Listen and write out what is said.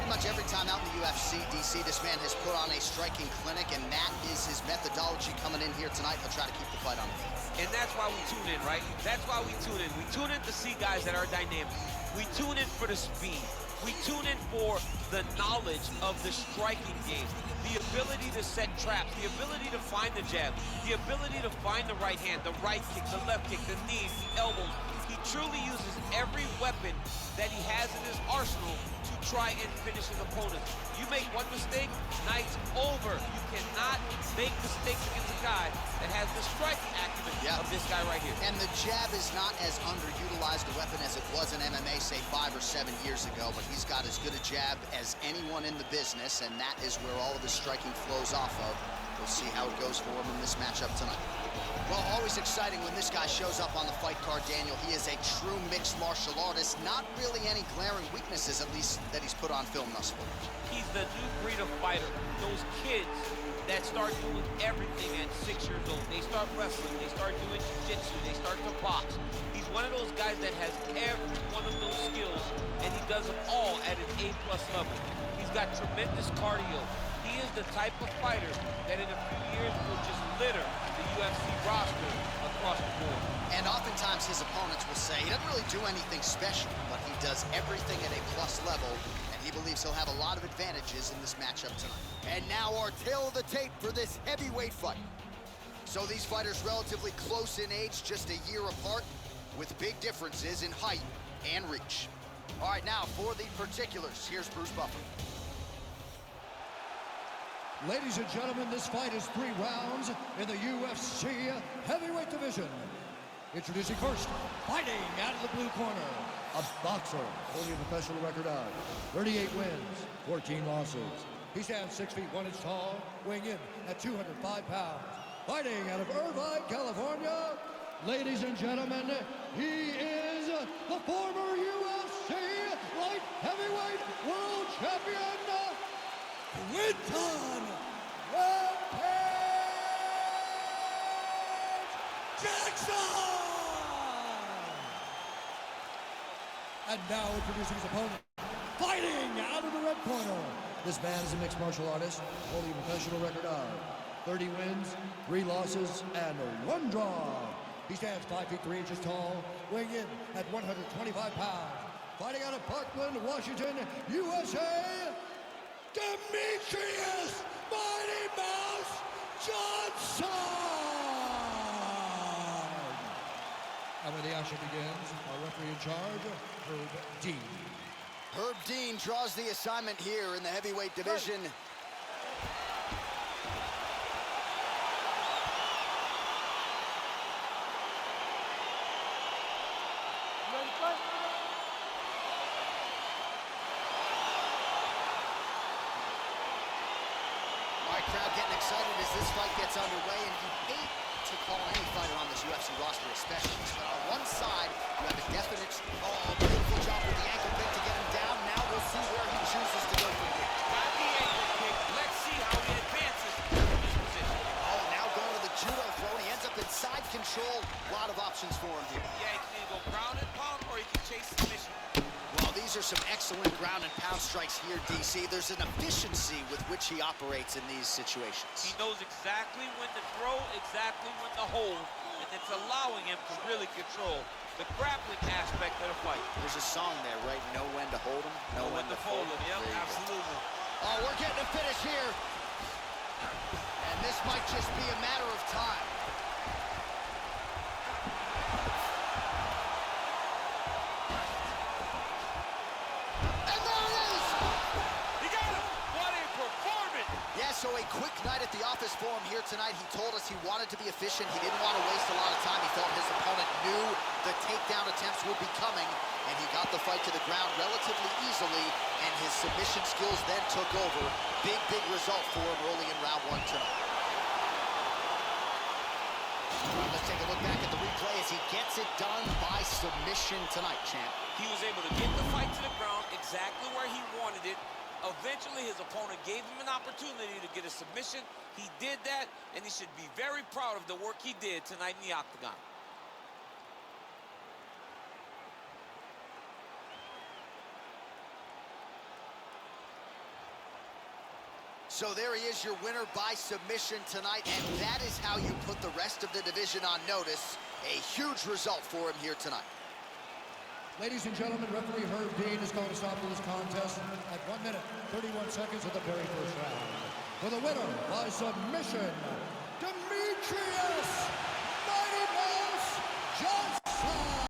Pretty much every time out in the UFC, DC, this man has put on a striking clinic, and that is his methodology coming in here tonight. He'll try to keep the fight on the feet. And that's why we tune in, right? That's why we tune in. We tune in to see guys that are dynamic. We tune in for the speed. We tune in for the knowledge of the striking game, the ability to set traps, the ability to find the jab, the ability to find the right hand, the right kick, the left kick, the knees, the elbows. He truly uses every weapon that he has in his arsenal to try and finish his opponent. You make one mistake, night's over. You cannot make mistakes against a guy that has the striking acumen of this guy right here. And the jab is not as underutilized a weapon as it was in MMA, say 5 or 7 years ago, but he's got as good a jab as anyone in the business, and that is where all of his striking flows off of. We'll see how it goes for him in this matchup tonight. Well, always exciting when this guy shows up on the fight card, Daniel. He is a true mixed martial artist. Not really any glaring weaknesses, at least, that he's put on film thus far. He's the new breed of fighter. Those kids that start doing everything at 6 years old. They start wrestling, they start doing jiu-jitsu, they start to box. He's one of those guys that has every one of those skills, and he does them all at an A+ level. He's got tremendous cardio. He is the type of fighter that in a few years will just litter the UFC roster across the board. And oftentimes his opponents will say he doesn't really do anything special, but he does everything at a plus level, and he believes he'll have a lot of advantages in this matchup tonight. And now our tail of the tape for this heavyweight fight. So these fighters relatively close in age, just a year apart, with big differences in height and reach. All right, now for the particulars, here's Bruce Buffer. Ladies and gentlemen, this fight is 3 rounds in the UFC heavyweight division. Introducing first, fighting out of the blue corner, a boxer holding a professional record of 38 wins, 14 losses. He stands 6 feet 1 inch tall, weighing in at 205 pounds. Fighting out of Irvine, California, ladies and gentlemen, he is the former UFC light heavyweight world champion, Quinton Rampage Jackson! And now introducing his opponent, fighting out of the red corner. This man is a mixed martial artist, holding a professional record of 30 wins, 3 losses, and 1 draw. He stands 5 feet 3 inches tall, weighing in at 125 pounds. Fighting out of Parkland, Washington, USA, Demetrius Mighty Mouse Johnson! And when the action begins, our referee in charge, Herb Dean. Herb Dean draws the assignment here in the heavyweight division. Crowd getting excited as this fight gets underway, and you hate to call any fighter on this UFC roster a specialist, but on one side, you have a definite, beautiful job with the ankle pick to get him down. Now we'll see where he chooses to go from here. Got the ankle kick. Let's see how he advances from this position. Oh, now going to the judo throw, and he ends up in side control. A lot of options for him here. Yeah, he can either go ground and pound, or he can chase the mission. Well, these are some excellent ground and pound strikes here, DC. There's an efficiency with which he operates in these situations. He knows exactly when to throw, exactly when to hold, and it's allowing him to really control the grappling aspect of the fight. There's a song there, right? Know when to hold him, know when to fold him. Yep, absolutely. Oh, we're getting a finish here. And this might just be a matter of time. So a quick night at the office for him here tonight. He told us he wanted to be efficient. He didn't want to waste a lot of time. He felt his opponent knew the takedown attempts would be coming, and he got the fight to the ground relatively easily, and his submission skills then took over. Big, big result for him early in round 1 tonight. All right, let's take a look back at the replay as he gets it done by submission tonight, champ. He was able to get the fight to the ground exactly where he wanted it. Eventually, his opponent gave him an opportunity to get a submission. He did that, and he should be very proud of the work he did tonight in the Octagon. So there he is, your winner by submission tonight, and that is how you put the rest of the division on notice. A huge result for him here tonight. Ladies and gentlemen, referee Herb Dean is going to stop this contest at 1 minute, 31 seconds of the very first round. For the winner by submission, Demetrius